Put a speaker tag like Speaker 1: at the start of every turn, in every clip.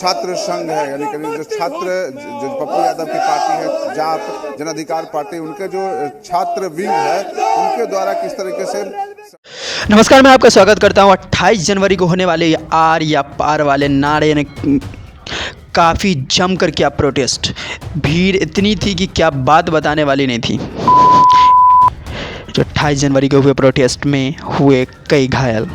Speaker 1: छात्र संघ है, यानी कि जो छात्र जो पप्पू यादव की पार्टी है, जाप जन अधिकार पार्टी, उनके जो छात्र विंग है उनके द्वारा किस तरीके से।
Speaker 2: नमस्कार, मैं आपका स्वागत करता हूं। 28 जनवरी को होने वाले आर या पार वाले नारे ने काफ़ी जम कर किया प्रोटेस्ट। भीड़ इतनी थी कि क्या बात बताने वाली नहीं थी। जो 28 जनवरी को हुए प्रोटेस्ट में हुए कई घायल।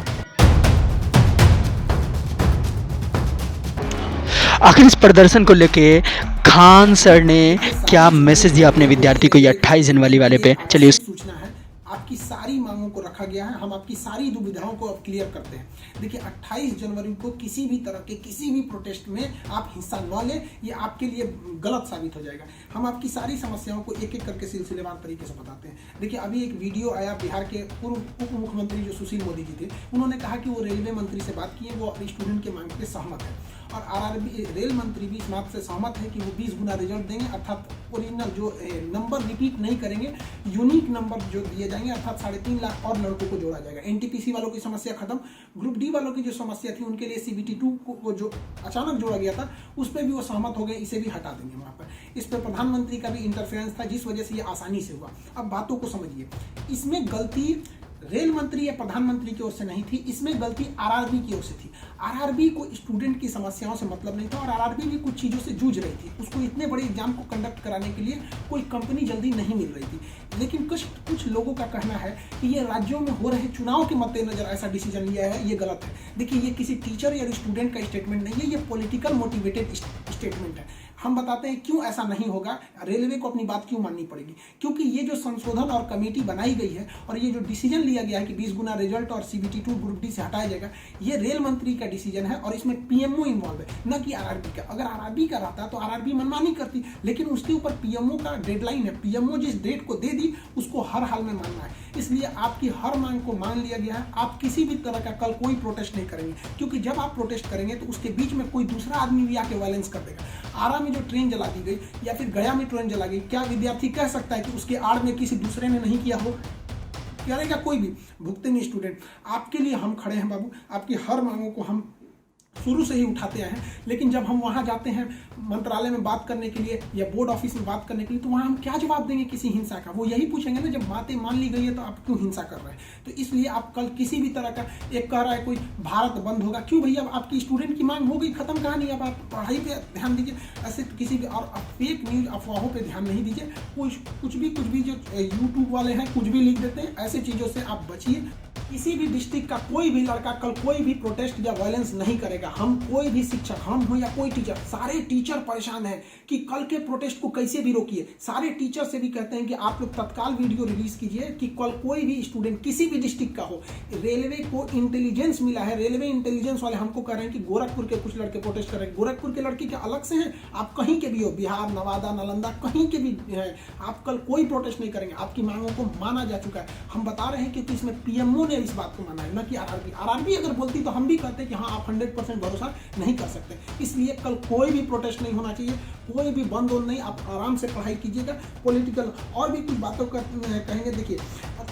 Speaker 2: आखिर इस प्रदर्शन को लेके खान सर ने क्या मैसेज दिया अपने विद्यार्थी को ये 28 जनवरी वाले पे, चलिए
Speaker 3: सूचना है। आपकी सारी मांगों को रखा गया है, हम आपकी सारी दुविधाओं को अब क्लियर करते हैं। देखिए 28 जनवरी को किसी भी तरह के किसी भी प्रोटेस्ट में आप हिस्सा न लें, ये आपके लिए गलत साबित हो जाएगा। हम आपकी सारी समस्याओं को एक एक करके सिलसिलेवार तरीके से बताते हैं। देखिए अभी एक वीडियो आया, बिहार के पूर्व उप मुख्यमंत्री जो सुशील मोदी जी थे, उन्होंने कहा कि वो रेलवे मंत्री से बात किए, वो स्टूडेंट के मांग पे सहमत है और आरआरबी रेल मंत्री भी इस बात से सहमत है कि वो 20 गुना रिजल्ट देंगे, अर्थात ओरिजिनल जो नंबर रिपीट नहीं करेंगे, यूनिक नंबर जो दिए जाएंगे, अर्थात 3.5 लाख और लड़कों को जोड़ा जाएगा। एनटीपीसी वालों की समस्या खत्म, ग्रुप डी वालों की जो समस्या थी उनके लिए CBT 2 को जो अचानक जोड़ा गया था उस पर भी वो सहमत हो गए, इसे भी हटा देंगे वहां पर। इस पर प्रधानमंत्री का भी इंटरफेरेंस था जिस वजह से ये आसानी से हुआ। अब बातों को समझिए, इसमें गलती रेल मंत्री या प्रधानमंत्री की ओर से नहीं थी, इसमें गलती आरआरबी की ओर से थी। आरआरबी को स्टूडेंट की समस्याओं से मतलब नहीं था और आरआरबी भी कुछ चीज़ों से जूझ रही थी। उसको इतने बड़े एग्जाम को कंडक्ट कराने के लिए कोई कंपनी जल्दी नहीं मिल रही थी। लेकिन कुछ लोगों का कहना है कि ये राज्यों में हो रहे चुनाव के मद्देनजर ऐसा डिसीजन लिया है, ये गलत है। देखिए ये किसी टीचर या स्टूडेंट का स्टेटमेंट नहीं है, ये पॉलिटिकल मोटिवेटेड स्टेटमेंट है। हम बताते हैं क्यों ऐसा नहीं होगा, रेलवे को अपनी बात क्यों माननी पड़ेगी। क्योंकि ये जो संशोधन और कमेटी बनाई गई है और ये जो डिसीजन लिया गया है कि 20 गुना रिजल्ट और CBT 2 ग्रुप डी से हटाया जाएगा, ये रेल मंत्री का डिसीजन है और इसमें PMO इन्वॉल्व है, न कि आरआरबी का। अगर आरआरबी का रहता तो आरआरबी मनमानी करती, लेकिन उसके ऊपर PMO का डेडलाइन है। PMO जिस डेट को दे दी उसको हर हाल में मानना है, इसलिए आपकी हर मांग को मान लिया गया है। आप किसी भी तरह का कल कोई प्रोटेस्ट नहीं करेंगे, क्योंकि जब आप प्रोटेस्ट करेंगे तो उसके बीच में कोई दूसरा आदमी भी आके वायलेंस कर देगा। आरा में जो ट्रेन जला दी गई या फिर गया में ट्रेन जला गई, क्या विद्यार्थी कह सकता है कि उसके आड़ में किसी दूसरे ने नहीं किया हो? करेगा कोई भी, भुगतेंगे स्टूडेंट। आपके लिए हम खड़े हैं बाबू, आपकी हर मांगों को हम शुरू से ही उठाते आए हैं। लेकिन जब हम वहां जाते हैं मंत्रालय में बात करने के लिए या बोर्ड ऑफिस में बात करने के लिए, तो वहां हम क्या जवाब देंगे किसी हिंसा का? वो यही पूछेंगे ना, जब बातें मान ली गई है तो आप क्यों हिंसा कर रहे हैं? तो इसलिए आप कल किसी भी तरह का, एक कह रहा है कोई भारत बंद होगा, क्यों भैया? आपकी स्टूडेंट की मांग हो गई, खत्म कहानी। अब आप पढ़ाई पे ध्यान दीजिए, ऐसे किसी भी और फेक न्यूज अफवाहों पर ध्यान नहीं दीजिए। कुछ भी जो यूट्यूब वाले हैं कुछ भी लिख देते हैं, ऐसे चीज़ों से आप बचिए। किसी भी डिस्ट्रिक्ट का कोई भी लड़का कल कोई भी प्रोटेस्ट या वायलेंस नहीं करेगा। हम कोई भी शिक्षक, हम हो या कोई टीचर, सारे टीचर परेशान हैं कि कल के प्रोटेस्ट को कैसे भी रोकिए। सारे टीचर से भी कहते हैं कि आप लोग तत्काल वीडियो रिलीज कीजिए कि कल कोई भी स्टूडेंट किसी भी डिस्ट्रिक्ट का हो। रेलवे को इंटेलिजेंस मिला है, रेलवे इंटेलिजेंस वाले हमको कह रहे हैं कि गोरखपुर के कुछ लड़के प्रोटेस्ट कर रहे हैं। गोरखपुर के लड़के क्या अलग से हैं? आप कहीं के भी हो, बिहार, नवादा, नालंदा, कहीं के भी हैं, आप कल कोई प्रोटेस्ट नहीं करेंगे। आपकी मांगों को माना जा चुका है। हम बता रहे हैं क्योंकि इसमें PMO ने इस बात को माना है, न कि आरआरबी अगर बोलती तो हम भी कहते हैं कि हाँ आप 100% भरोसा नहीं कर सकते। इसलिए कल कोई भी प्रोटेस्ट नहीं होना चाहिए, कोई भी बंद हो नहीं। आप आराम से पढ़ाई कीजिएगा। पॉलिटिकल और भी कुछ बातों का कहेंगे। देखिए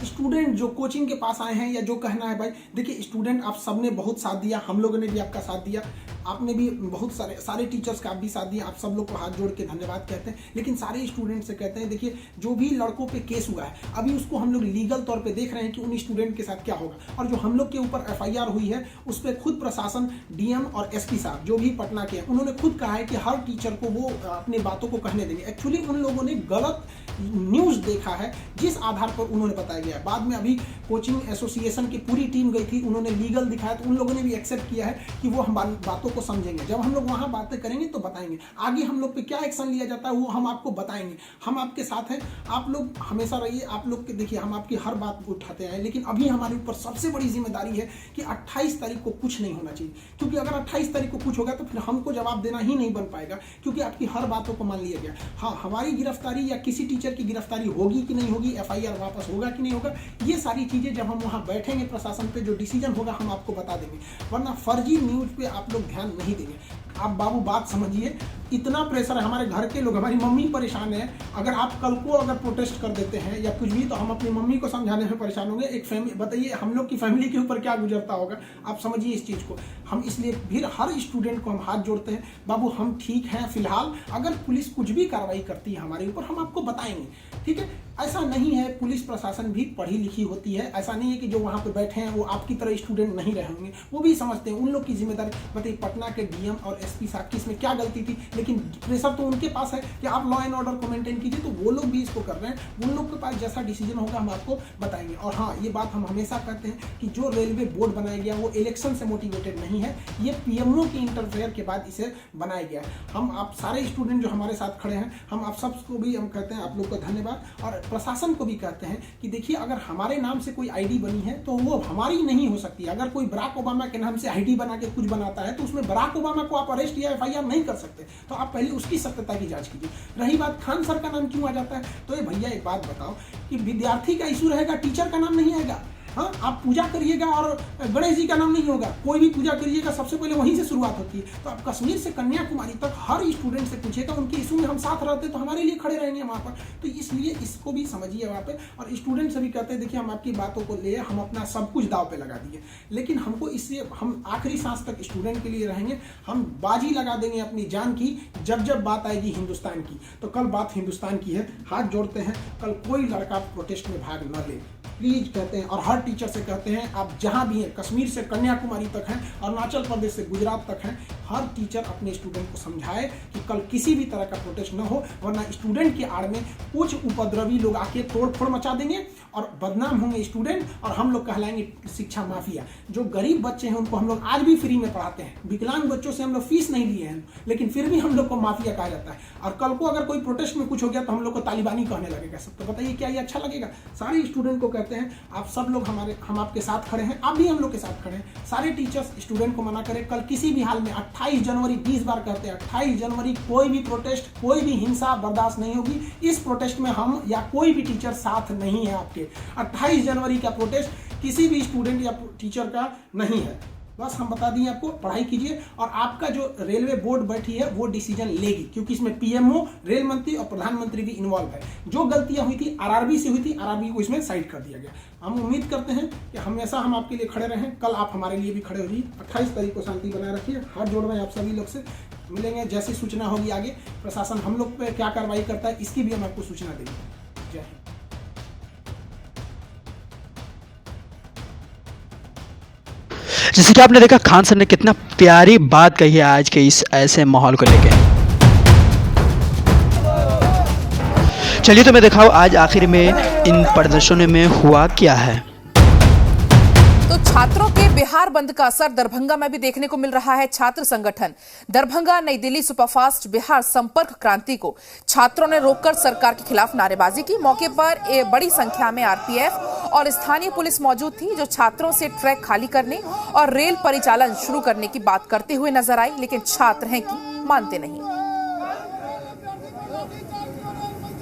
Speaker 3: स्टूडेंट जो कोचिंग के पास आए हैं या जो कहना है भाई, देखिए स्टूडेंट आप सबने बहुत साथ दिया, हम लोगों ने भी आपका साथ दिया, आपने भी बहुत सारे टीचर्स का आप भी साथ दिया। आप सब लोग को हाथ जोड़ के धन्यवाद कहते हैं। लेकिन सारे स्टूडेंट से कहते हैं, देखिए जो भी लड़कों पे केस हुआ है अभी उसको हम लोग लीगल तौर पे देख रहे हैं कि उन स्टूडेंट के साथ क्या होगा। और जो हम लोग के ऊपर FIR हुई है उस पर खुद प्रशासन, DM और SP साहब जो भी पटना के हैं, उन्होंने खुद कहा है कि हर टीचर को वो अपनी बातों को कहने देंगे। एक्चुअली उन लोगों ने गलत न्यूज़ देखा है जिस आधार पर उन्होंने बताया गया है। बाद में अभी कोचिंग एसोसिएशन की पूरी टीम गई थी, उन्होंने लीगल दिखाया तो उन लोगों ने भी एक्सेप्ट किया है कि वो हम बातों को समझेंगे। जब हम लोग वहाँ बातें करेंगे तो बताएंगे, आगे हम लोग पे क्या एक्शन लिया जाता है वो हम आपको बताएंगे। हम आपके साथ हैं, आप लोग हमेशा रहिए। आप लोग के देखिए हम आपकी हर बात को उठाते हैं, लेकिन अभी हमारे ऊपर सबसे बड़ी जिम्मेदारी है कि 28 तारीख को कुछ नहीं होना चाहिए। क्योंकि अगर 28 तारीख को कुछ होगा तो फिर हमको जवाब देना ही नहीं बन पाएगा, क्योंकि आपकी हर बातों को मान लिया गया। हाँ, हमारी गिरफ्तारी या किसी टीचर की गिरफ्तारी होगी कि नहीं होगी, FIR वापस होगा कि नहीं होगा, ये सारी चीजें जब हम वहां बैठेंगे प्रशासन पे जो डिसीजन होगा हम आपको बता देंगे। वरना फर्जी न्यूज पे आप लोग ध्यान नहीं देंगे। आप बाबू बात समझिए, इतना प्रेशर है, हमारे घर के लोग, हमारी मम्मी परेशान है। अगर आप कल को अगर प्रोटेस्ट कर देते हैं या कुछ भी, तो हम अपनी मम्मी को समझाने में परेशान होंगे। एक फैमिली, बताइए हम लोग की फैमिली के ऊपर क्या गुजरता होगा, आप समझिए इस चीज़ को। हम इसलिए फिर हर स्टूडेंट को हम हाथ जोड़ते हैं, बाबू हम ठीक हैं फिलहाल, अगर पुलिस कुछ भी कार्रवाई करती है हमारे ऊपर हम आपको बताएंगे, ठीक है। ऐसा नहीं है, पुलिस प्रशासन भी पढ़ी लिखी होती है। ऐसा नहीं है कि जो वहाँ पे बैठे हैं वो आपकी तरह स्टूडेंट नहीं रहे होंगे, वो भी समझते हैं, उन लोग की जिम्मेदारी। बताइए पटना के डीएम और एसपी साहब की इसमें क्या गलती थी, लेकिन प्रेशर तो उनके पास है कि आप लॉ एंड ऑर्डर को मेंटेन कीजिए, तो वो लोग भी इसको कर रहे हैं। उन लोग के पास जैसा डिसीजन होगा हम आपको बताएंगे। और हाँ, ये बात हम हमेशा कहते हैं कि जो रेलवे बोर्ड बनाया गया वो इलेक्शन से मोटिवेटेड नहीं है, ये पीएमओ के इंटरफेयर के बाद इसे बनाया गया है। हम आप सारे स्टूडेंट जो हमारे साथ खड़े हैं, हम आप सबको भी हम कहते हैं आप लोग को धन्यवाद, और प्रशासन को भी कहते हैं कि देखिए अगर हमारे नाम से कोई आईडी बनी है तो वो हमारी नहीं हो सकती। अगर कोई बराक ओबामा के नाम से आईडी बना के कुछ बनाता है तो उसमें बराक ओबामा को आप अरेस्ट या एफआईआर नहीं कर सकते, तो आप पहले उसकी सत्यता की जांच कीजिए। रही बात खान सर का नाम क्यों आ जाता है, तो ये भैया एक बात बताओ कि विद्यार्थी का इशू रहेगा, टीचर का नाम नहीं आएगा। हाँ, आप पूजा करिएगा और गणेश जी का नाम नहीं होगा, कोई भी पूजा करिएगा सबसे पहले वहीं से शुरुआत होती है। तो आप कश्मीर से कन्याकुमारी तक हर स्टूडेंट से पूछेगा, उनके इशू में हम साथ रहते तो हमारे लिए खड़े रहेंगे वहाँ पर। तो इसलिए इसको भी समझिए वहाँ पे, और स्टूडेंट से भी कहते हैं देखिए हम आपकी बातों को ले, हम अपना सब कुछ दाव पे लगा दिए, लेकिन हमको इससे हम आखिरी सांस तक स्टूडेंट के लिए रहेंगे। हम बाजी लगा देंगे अपनी जान की, जब जब बात आएगी हिंदुस्तान की। तो कल बात हिंदुस्तान की है, हाथ जोड़ते हैं, कल कोई लड़का प्रोटेस्ट में भाग न ले प्लीज कहते हैं। और हर टीचर से कहते हैं आप जहां भी हैं, कश्मीर से कन्याकुमारी तक हैं, अरुणाचल प्रदेश से गुजरात तक हैं, हर टीचर अपने स्टूडेंट को समझाए कि कल किसी भी तरह का प्रोटेस्ट न हो, वरना स्टूडेंट के आड़ में कुछ उपद्रवी लोग आके तोड़फोड़ मचा देंगे और बदनाम होंगे स्टूडेंट, और हम लोग कहलाएंगे शिक्षा माफिया। जो गरीब बच्चे हैं उनको हम लोग आज भी फ्री में पढ़ाते हैं, विकलांग बच्चों से हम लोग फीस नहीं लिए हैं, लेकिन फिर भी हम लोग को माफिया कहा जाता है। और कल को अगर कोई प्रोटेस्ट में कुछ हो गया तो हम लोग को तालिबानी कहने लगेगा सब। तो बताइए क्या ये अच्छा लगेगा? सारे स्टूडेंट को कहते हैं आप सब लोग हम आपके साथ खड़े हैं, आप भी हम लोग के साथ खड़े हैं। सारे टीचर्स स्टूडेंट को मना करें, कल किसी भी हाल में 28 जनवरी 20 बार कहते हैं 28 जनवरी कोई भी प्रोटेस्ट, कोई भी हिंसा बर्दाश्त नहीं होगी। इस प्रोटेस्ट में हम या कोई भी टीचर साथ नहीं है आपके। 28 जनवरी का प्रोटेस्ट किसी भी स्टूडेंट या टीचर का नहीं है। बस हम बता दिए आपको, पढ़ाई कीजिए, और आपका जो रेलवे बोर्ड बैठी है वो डिसीजन लेगी, क्योंकि इसमें पीएमओ, रेल मंत्री और प्रधानमंत्री भी इन्वॉल्व है। जो गलतियां हुई थी आरआरबी से हुई थी, आरआरबी को इसमें साइड कर दिया गया। हम उम्मीद करते हैं कि हमेशा हम आपके लिए खड़े रहें, कल आप हमारे लिए भी खड़े हो रहिए। 28 तारीख को शांति बनाए रखिए। हाथ जोड़ रहे हैं आप सभी लोग से, मिलेंगे जैसी सूचना होगी आगे, प्रशासन हम लोग पे क्या कार्रवाई करता है इसकी भी हम आपको सूचना देंगे। जय हिंद।
Speaker 2: जैसे कि आपने देखा खान सर ने कितना प्यारी बात कही है आज के इस ऐसे माहौल को लेकर। चलिए तो मैं दिखाऊं आज आखिर में इन प्रदर्शनों में हुआ क्या है।
Speaker 4: तो छात्रों के बिहार बंद का असर दरभंगा में भी देखने को मिल रहा है। छात्र संगठन दरभंगा नई दिल्ली सुपरफास्ट बिहार संपर्क क्रांति को छात्रों ने रोककर सरकार के खिलाफ नारेबाजी की। मौके पर बड़ी संख्या में आरपीएफ और स्थानीय पुलिस मौजूद थी, जो छात्रों से ट्रैक खाली करने और रेल परिचालन शुरू करने की बात करते हुए नजर आई, लेकिन छात्र हैं कि मानते नहीं।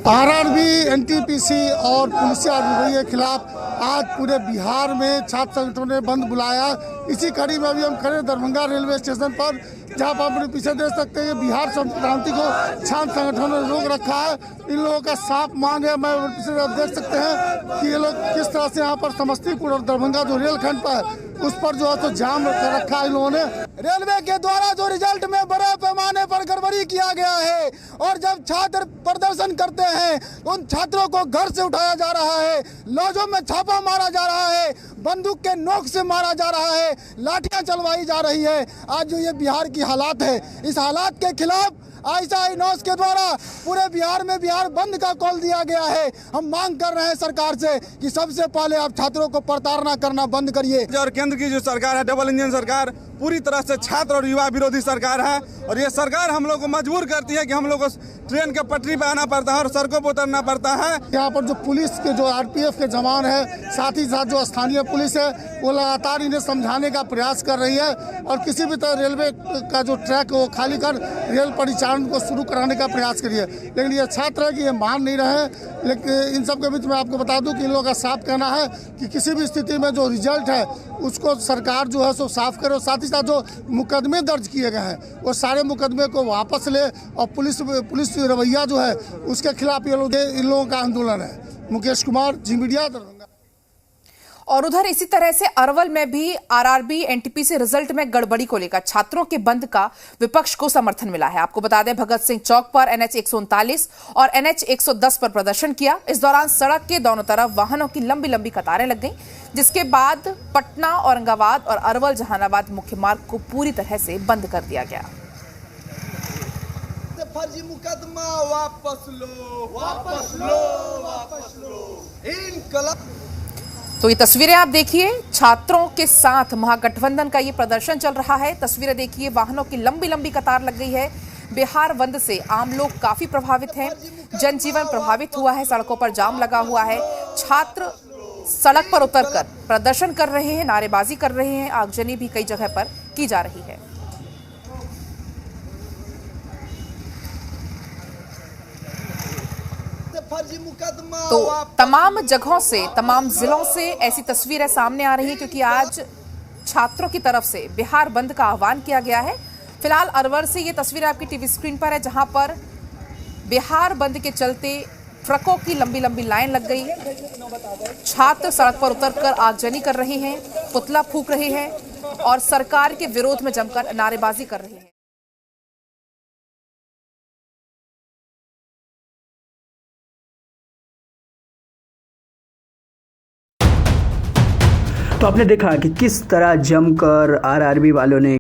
Speaker 5: आरआरबी, एनटीपीसी और पुलिसिया रवैये के खिलाफ आज पूरे बिहार में छात्र संगठनों ने बंद बुलाया। इसी कड़ी में अभी हम खड़े दरभंगा रेलवे स्टेशन पर, जहाँ पर अपने पीछे देख सकते हैं बिहार संपर्क क्रांति को छात्र संगठनों ने रोक रखा है। इन लोगों का साफ मांग है, मैं पीछे आप देख सकते हैं कि ये लोग किस तरह से यहाँ पर समस्तीपुर और दरभंगा जो रेलखंड पर उस पर जो है तो जाम कर रखा है इन लोगों ने। रेलवे के द्वारा जो रिजल्ट में बड़े पैमाने पर गड़बड़ी किया गया है, और जब छात्र प्रदर्शन करते हैं उन छात्रों को घर से उठाया जा रहा है, लॉजों में छापा मारा जा रहा है, बंदूक के नोक से मारा जा रहा है, लाठियां चलवाई जा रही है। आज जो ये बिहार की हालात है, इस हालात के खिलाफ आईएसआई-नौस के द्वारा पूरे बिहार में बिहार बंद का कॉल दिया गया है। हम मांग कर रहे हैं सरकार से कि सबसे पहले आप छात्रों को प्रताड़ना करना बंद करिए।
Speaker 6: और केंद्र की जो सरकार है, डबल इंजन सरकार, पूरी तरह से छात्र और युवा विरोधी सरकार है, और ये सरकार हम लोग को मजबूर करती है कि हम लोग को ट्रेन के पटरी पर आना पड़ता है और सड़कों पर उतरना पड़ता है।
Speaker 5: यहाँ पर जो पुलिस के जो आरपीएफ के जवान है, साथ ही साथ जो स्थानीय पुलिस है, वो लगातार इन्हें समझाने का प्रयास कर रही है, और किसी भी तरह रेलवे का जो ट्रैक है वो खाली कर रेल परिचालन को शुरू कराने का प्रयास करिए। लेकिन ये छात्र है कि ये मान नहीं रहे। लेकिन इन सब के बीच में आपको बता दूं कि इन लोगों का साफ कहना है कि किसी भी स्थिति में जो रिजल्ट है उसको सरकार जो है सो साफ करे, और साथ ही साथ जो मुकदमे दर्ज किए गए हैं वो सारे मुकदमे को वापस ले और पुलिस रवैया जो है उसके खिलाफ इन लोगों का आंदोलन है। मुकेश कुमार, जी मीडिया, दरभंगा।
Speaker 4: और उधर इसी तरह से अरवल में भी आरआरबी एनटीपीसी रिजल्ट में गड़बड़ी को लेकर छात्रों के बंद का विपक्ष को समर्थन मिला है। आपको बता दें, भगत सिंह चौक पर NH 139 और NH 110 पर प्रदर्शन किया। इस दौरान सड़क के दोनों तरफ वाहनों की लंबी लंबी कतारें लग गईं, जिसके बाद पटना, औरंगाबाद और अरवल जहानाबाद मुख्य मार्ग को पूरी तरह से बंद कर दिया गया।
Speaker 7: फर्जी मुकदमा वापस लो, वापस लो, वापस लो। इनकलाब।
Speaker 4: तो ये तस्वीरें आप देखिए, छात्रों के साथ महागठबंधन का ये प्रदर्शन चल रहा है। तस्वीरें देखिए, वाहनों की लंबी लंबी कतार लग गई है। बिहार बंद से आम लोग काफी प्रभावित हैं, जनजीवन प्रभावित हुआ है, सड़कों पर जाम लगा हुआ है। छात्र सड़क पर उतरकर प्रदर्शन कर रहे हैं, नारेबाजी कर रहे हैं, आगजनी भी कई जगह पर की जा रही है। तो तमाम जगहों से, तमाम जिलों से ऐसी तस्वीरें सामने आ रही हैं, क्योंकि आज छात्रों की तरफ से बिहार बंद का आह्वान किया गया है। फिलहाल अरवल से ये तस्वीर आपकी टीवी स्क्रीन पर है, जहां पर बिहार बंद के चलते ट्रकों की लंबी लंबी लाइन लग गई। छात्र सड़क पर उतरकर आगजनी कर रहे हैं, पुतला फूंक रहे हैं और सरकार के विरोध में जमकर नारेबाजी कर रहे हैं।
Speaker 2: तो आपने देखा कि किस तरह जमकर आरआरबी वालों ने